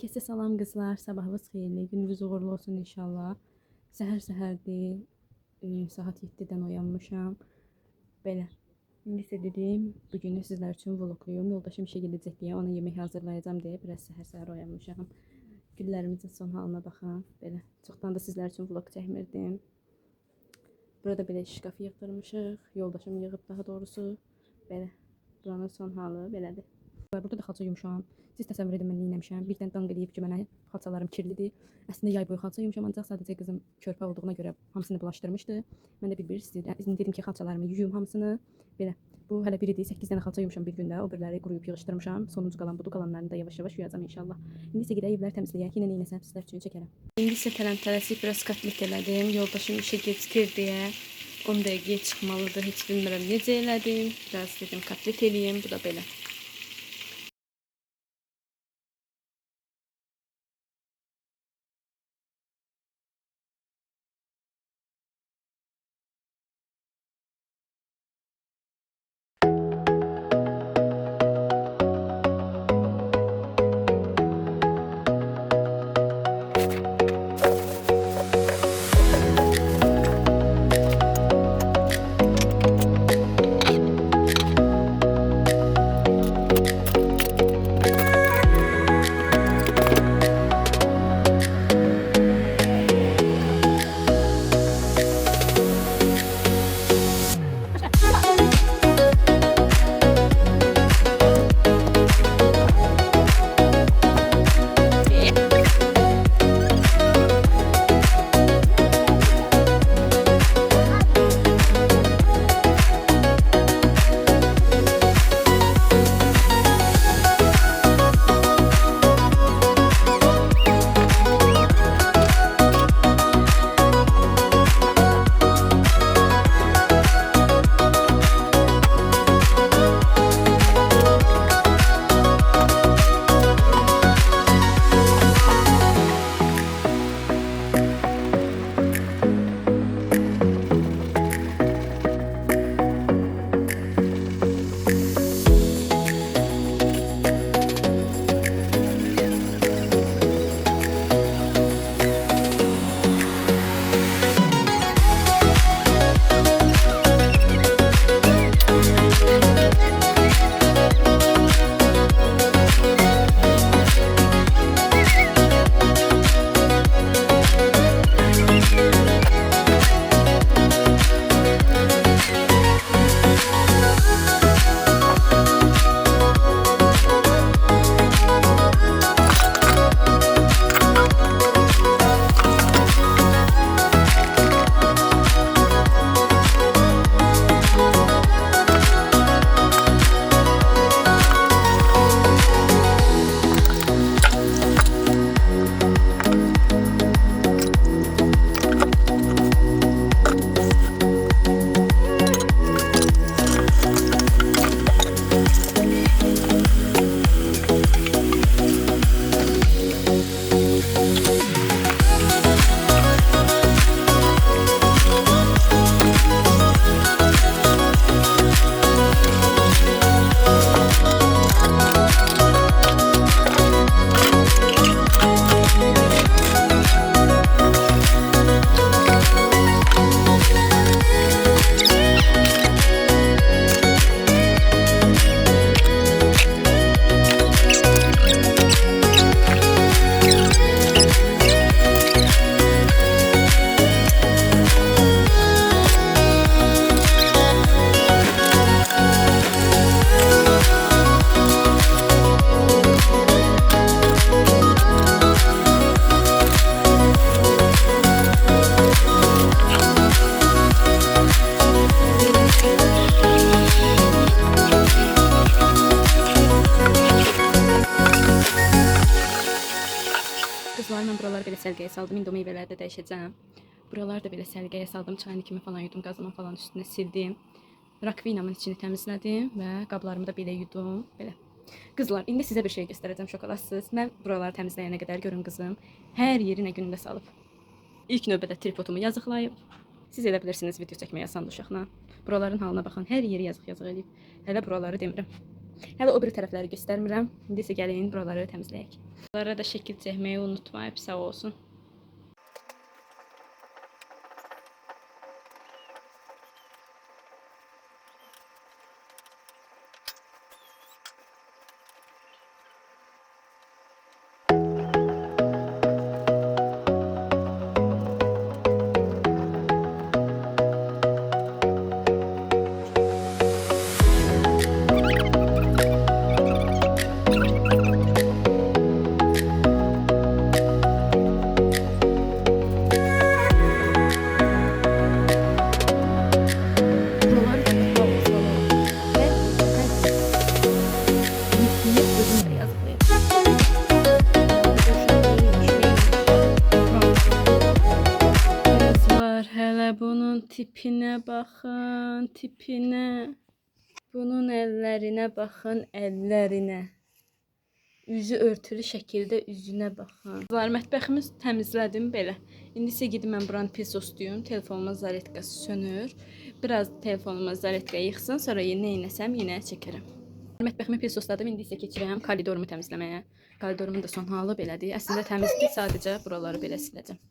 Herkese salam kızlar. Sabahınız xeyirli. Gününüz uğurlu olsun inşallah. Səhər-səhərdir. Saat 7-dən oyanmışam. Belə. İndi isə dedim, bu günü sizlər üçün vlogluyum. Yoldaşım işə gedəcək deyə ona yemək hazırlayacağam deyə biraz səhər-səhər oyanmışam. Güllərimizin son halına baxın. Belə. Çoxdan da sizlər üçün vlog çəkmirdim. Burada belə şkaf yığdırmışıq. Yoldaşım yığıb daha doğrusu. Belə. Buranın son halı belədir. Burada da xalça yumuşam. Siz təsəvvür edin mən neyləmişəm. Birdən danq eləyib ki, mənə xalçalarım kirlidir. Əslində yay boyu xalça yumuşam, ancaq sadəcə qızım körpə olduğuna görə hamısını bulaşdırmışdı. Mən də bir-bir istəyirdim. Dedim ki, xalçalarımı yuyum hamısını. Belə. Bu hələ biridir. 8 dənə xalça yumuşam bir gündə. O birləri quruyub yığışdırmışam. Sonuncu qalan budur. Qalanlarını da yavaş-yavaş yuyacağam inşallah. İndi isə gedək evləri təmizləyək. Yenə neynəsəm sizlər üçün çəkərəm. İndi isə tələm-tələsik biraz kotlet elədim. Yoldaşım işə gecikir deyə 10 dəqiqəyə çıxmalıdır. Heç bilmirəm necə elədim. Biraz dedim kotlet eləyim. Bu da belə. Kızlar, mən buraları belə səlqəyə saldım. İndi o meyvələri də dəyişəcəm. Buraları da belə səlqəyə saldım. Çayını kimi falan yudum. Qazımın falan üstünə sildim. Rakvinamın içini təmizlədim və qablarımı da belə yudum. Belə. Qızlar, indi sizə bir şey göstərəcəm, şokoladsız. Mən buraları təmizləyənə qədər görün qızım, hər yerinə günündə salıb. İlk növbədə tripodumu yazıqlayıb. Siz elə bilirsiniz video çəkməyə asandır uşaqla. Buraların halına baxın, hər yeri yazıq-yazıq eləyib. Hələ buraları demirəm. Hələ o bir tərəfləri göstərmirəm. İndi isə gəlin buraları təmizləyək. Buralara da şəkil çəkməyi unutmayıb, sağ olsun. Bunun tipine bakın, tipine. Bunun ellerine bakın, ellerine. Üzü örtülü şəkildə üzünə baxın. Kızlar, mətbəximiz təmizlədim belə. İndi isə gedib mən buranı pisoslayım. Telefonuma zaretkası sönür. Biraz telefonuma zaretka yıxsın, sonra nə etsəm yenə çəkərəm. Mətbəximi pisosladım. İndi isə keçirəm koridorumu təmizləməyə. Koridorumun da son halı belədir. Əslində təmizdir, sadəcə buraları belə siləcəm.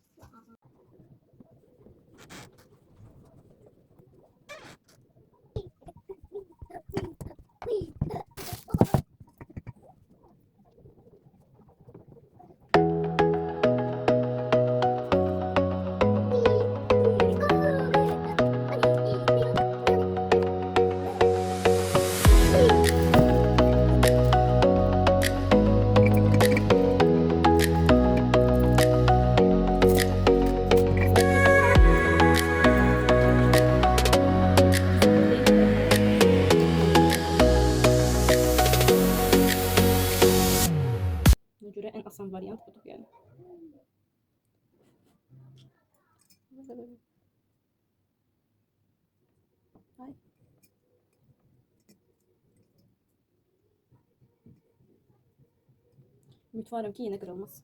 Göre en asan variant budur yani. Ay. Ümit varım ki yine kırılmaz.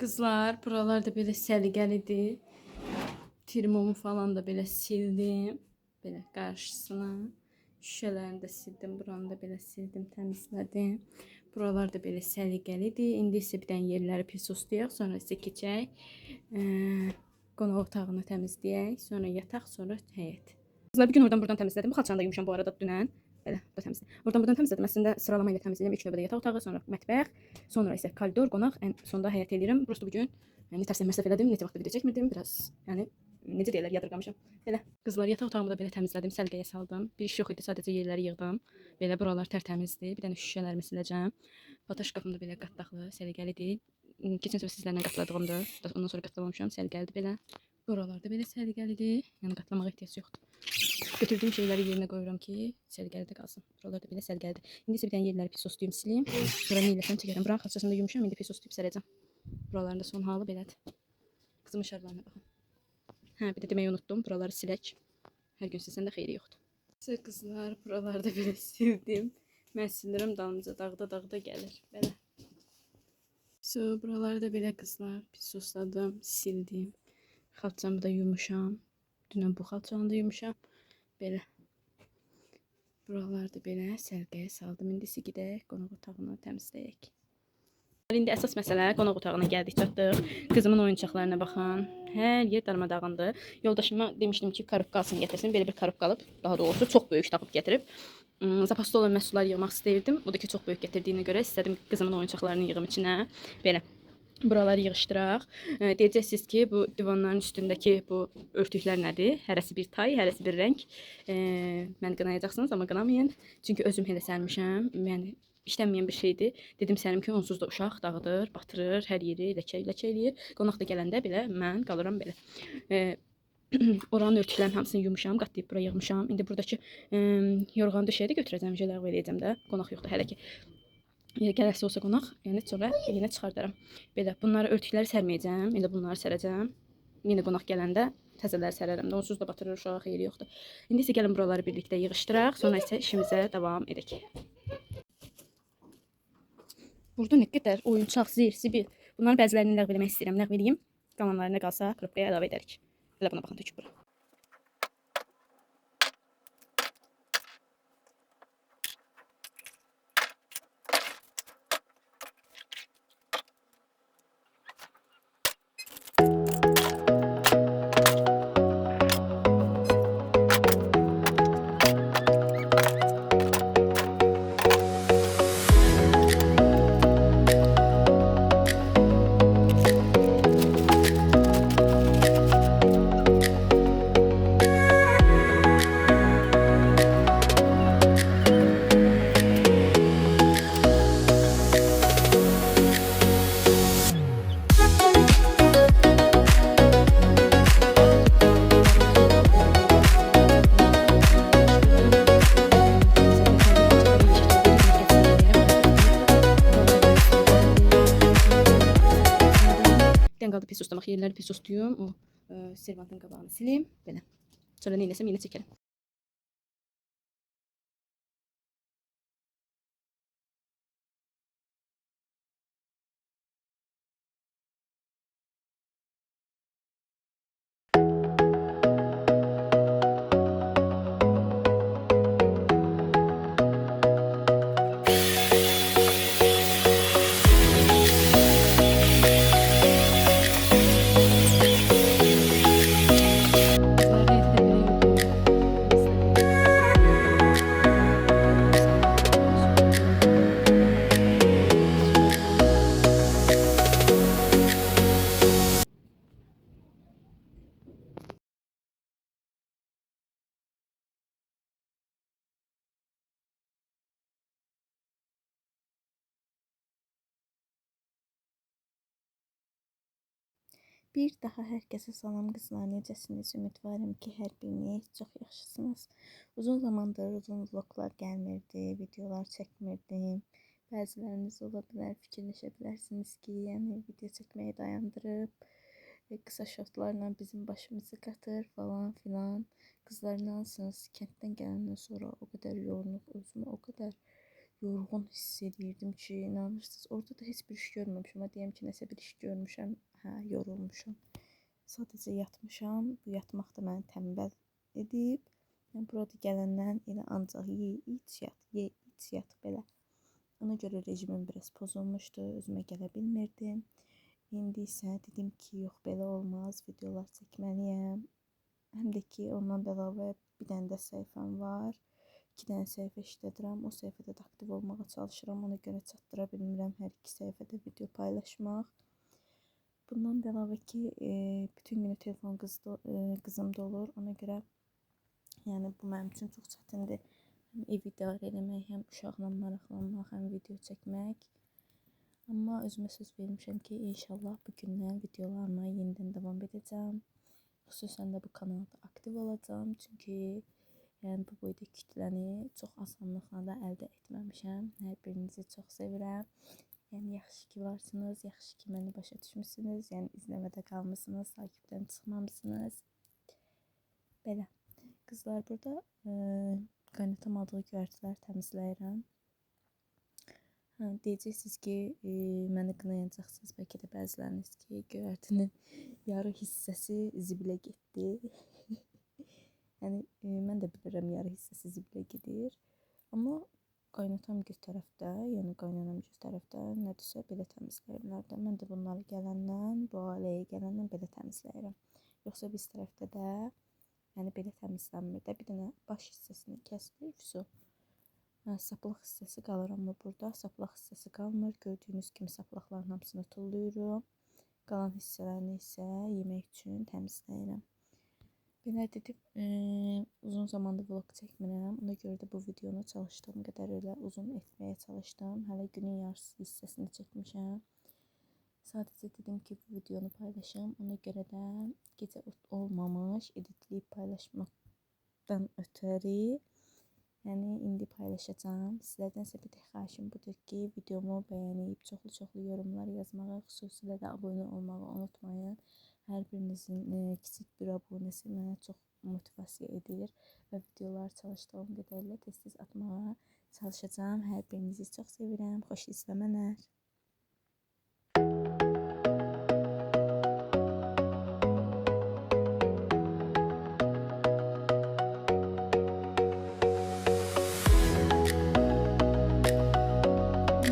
Kızlar, buralar da belə səliqəlidir. Termomu falan da belə sildim. Belə qarşısına. Şüşələrini də sildim. Buranı da belə sildim, təmizlədim. Buralar da belə səliqəlidir. İndi isə bir dənə yerləri pisoslayaq. Sonra isə keçək. Qonaq otağını təmizləyək. Sonra yataq, sonra həyət. Kızlar, bir gün buradan təmizlədim. Bu xalçanı da yumuşam bu arada dünən. Belə, bu da təmizlədim. Buradan təmizlədim. Əslində sıralama ilə təmizləyirəm. İlk növbədə yataq otağı, sonra mətbəx, sonra isə koridor, qonaq, ən sonda həyət eləyirəm. Prosta bu gün yəni tərs məsəf elədim. Neçə vaxt video çəkmirdim. Biraz yəni necə deyirlər, yadırgamışam. Belə. Qızlar, yataq otağımı da belə təmizlədim, səliqəyə saldım. Bir iş yox idi, sadəcə yerləri yığdım. Belə buralar tərtəmizdir. Bir dənə şüşələrimi siləcəm. Pata şkafım da belə qatdaqlı, səliqəlidir. Keçən səfər sizlərlə qatladığımdır. Ondan sonra qatlamamışam, səliqəlidir belə. Buralarda belə səliqəlidir. Yəni qatlamağa ehtiyac yoxdur. Götürdüyüm şeyləri yerinə qoyuram ki, səliqəli qalsın. Buralarda belə səliqəlidir. İndi isə bir dənə yerləri pisoslayım, sileyim. Sonra neyləsəm çəkərəm. Buranın xalçasını da yumuşam, indi pisoslayıb sərəcəm. Buraların da son halı belədir. Qızımın şarlarına baxın. Hə, bir də deməyi unutdum. Buraları silək. Hər gün silsən də xeyri yoxdur. Siz qızlar, buralarda belə sildim. Mən silirəm, dalımca dağda gəlir. Belə. Buraları da belə qızlar pisosladım, sildim. Xalçamı da yumuşam. Dünən bu xalçanı da yumuşam. Belə. Buralarda belə sərgiyə saldım. İndi isə gedək qonaq otağını təmizləyək. İndi əsas məsələ qonaq otağına gəldik, çatdıq. Qızımın oyuncaqlarına baxın. Hər yer darmadağındır. Yoldaşıma demişdim ki, korobkasını gətirsin. Belə bir korobka alıb, daha doğrusu çox böyük tapıb gətirib. Zapasda olan məhsullar yığmaq istəyirdim. O da ki, çox böyük gətirdiyinə görə istədim qızımın oyuncaqlarını yığım içinə. Belə. Buraları yığışdıraq. Deyəcəksiniz ki, bu divanların üstündəki bu örtüklər nədir? Hərəsi bir tay, hərəsi bir rəng. Məni qınayacaqsınız, amma qınamayın. Çünki özüm elə sərmişəm. Yəni işlənməyən bir şeydir. Dedim Səlim ki, onsuz da uşaq dağıdır, batırır, hər yeri ləkə eləyir. Qonaq da gələndə belə mən qalıram belə. Oranın örtüklərin hamısını yumuşam, qatlayıb bura yığmışam. İndi buradakı yorğanı döşəyi də götürəcəm, ləğv eləyəcəm də. Qonaq yoxdur hələ ki. Gələsi olsa qonaq, yəni sonra yenə çıxardaram. Belə bunları örtükləri sərməyəcəm, elə bunları sərəcəm. Yenə qonaq gələndə təzələri sərərəm də, onsuz da batırır uşağı, xeyri yoxdur. İndi isə gəlin buraları birlikdə yığışdıraq, sonra isə işimizə davam edək. Burada nə qədər oyuncaq, zir, zibil. Bunların bəzilərini ləğv eləmək istəyirəm, ləğv eləyim. Qalanlarına qalsa kropkaya əlavə edərik. Elə buna baxın, töküb bura. Qaldı pis ustamaq yerləri pis ustuyum. O servantın qabağını sileyim. Belə. Sonra neynəsəm yenə çəkərəm. Bir daha hər kəsə salam qızlar, necəsiniz? Ümidvaram ki, hər biriniz çox yaxşısınız. Uzun zamandır uzun vloglar gəlmirdi, videolar çəkmirdim. Bəziləriniz ola bilər, fikirləşə bilərsiniz ki, yəni video çəkməyi dayandırıb, qısa şotlarla bizim başımızı qatır falan filan. Qızlar inansınız, kənddən gələndən sonra o qədər yorulub, özümü o qədər yorğun hiss edirdim ki, inanırsınız, orada da heç bir iş görməmişəm. Amma deyəm ki, nəsə bir iş görmüşəm, hə, yorulmuşam. Sadəcə yatmışam. Bu yatmaq da məni tənbəl edib. Yəni burada gələndən elə ancaq ye, iç, yat, ye, iç, yat belə. Ona görə rejimim biraz pozulmuşdu, özümə gələ bilmirdim. İndi isə dedim ki, yox belə olmaz, videolar çəkməliyəm. Həm də ki, ondan da əlavə bir dənə də səhifəm var. 2 dənə səhifə işlədirəm. O səhifədə də aktiv olmağa çalışıram. Ona görə çatdıra bilmirəm hər iki səhifədə video paylaşmaq. Bundan da əlavə ki, bütün günü telefon qızımda olur. Ona görə yəni bu mənim üçün çox çətindir. Həm ev idarə eləmək, həm uşaqla maraqlanmaq, həm video çəkmək. Amma özümə söz vermişəm ki, inşallah bu gündən videolarıma yenidən davam edəcəm. Xüsusən də bu kanalda aktiv olacağım. Çünki yəni bu boyda kütləni çox asanlıqla da əldə etməmişəm. Hər birinizi çox sevirəm. Yəni yaxşı ki varsınız, yaxşı ki məni başa düşmüsünüz. Yəni izləmədə qalmısınız, takipdən çıxmamısınız. Belə. Qızlar burada qaynatam aldığı göyərtilər təmizləyirəm. Deyəcəksiniz ki, məni qınayacaqsınız. Bəlkə də bəziləriniz ki, göyərtinin yarı hissəsi zibilə getdi. Yəni mən də bilirəm yarı hissəsi zibilə gedir. Amma qaynatam bir tərəfdə, yəni qaynanam bir tərəfdə nədirsə belə təmizləyirlər də. Mən də bunları gələndən, bu ailəyə gələndən belə təmizləyirəm. Yoxsa biz tərəfdə də yəni belə təmizlənmir də. Bir dənə baş hissəsini kəsirik, vəsə. Saplaq hissəsi qalır, amma burada saplaq hissəsi qalmır. Gördüyünüz kimi saplaqların hamısını tullayıram. Qalan hissələrini isə yemək üçün təmizləyirəm. Belə dedim, uzun zamandır vlog çəkmirəm. Ona görə də bu videonu çalışdığım qədər elə uzun etməyə çalışdım. Hələ günün yarısı hissəsini çəkmişəm. Sadəcə dedim ki, bu videonu paylaşım. Ona görə də gecə olmamış editləyib paylaşmaqdan ötəri, yəni indi paylaşacağım. Sizlərdən isə bir tek xahişim budur ki, videomu bəyənib çoxlu yorumlar yazmağı, xüsusilə də abunə olmağı unutmayın. Hər birinizin kiçik bir abunəsi mənə çox motivasiya edir və videolar çalışdığım qədərlə tez-tez atmağa çalışacağım. Hər birinizi çox sevirəm. Xoş izləmələr.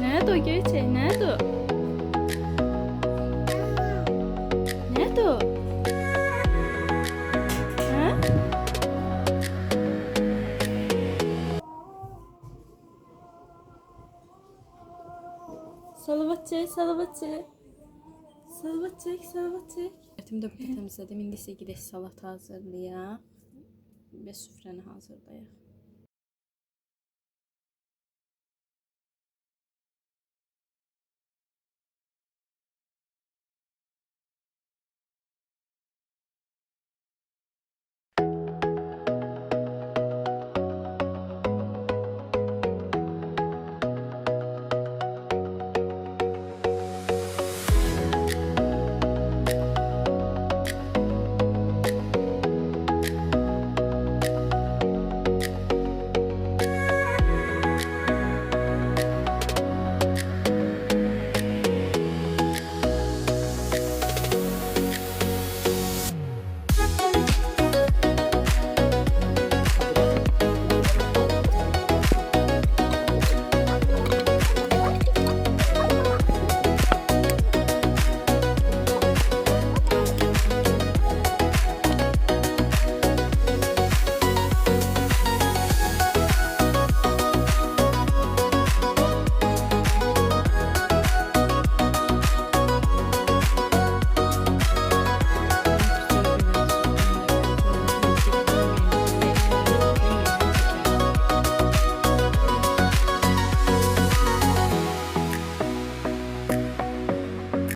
Nerede o gerçek? Nerede o? Nerede o? Ha? Salavat çek, salavat çek. Salavat çek, salavat çek. Etimi də burada təmizlədim. İndi isə gedək salat hazırlayaq və süfrəni hazırlayaq.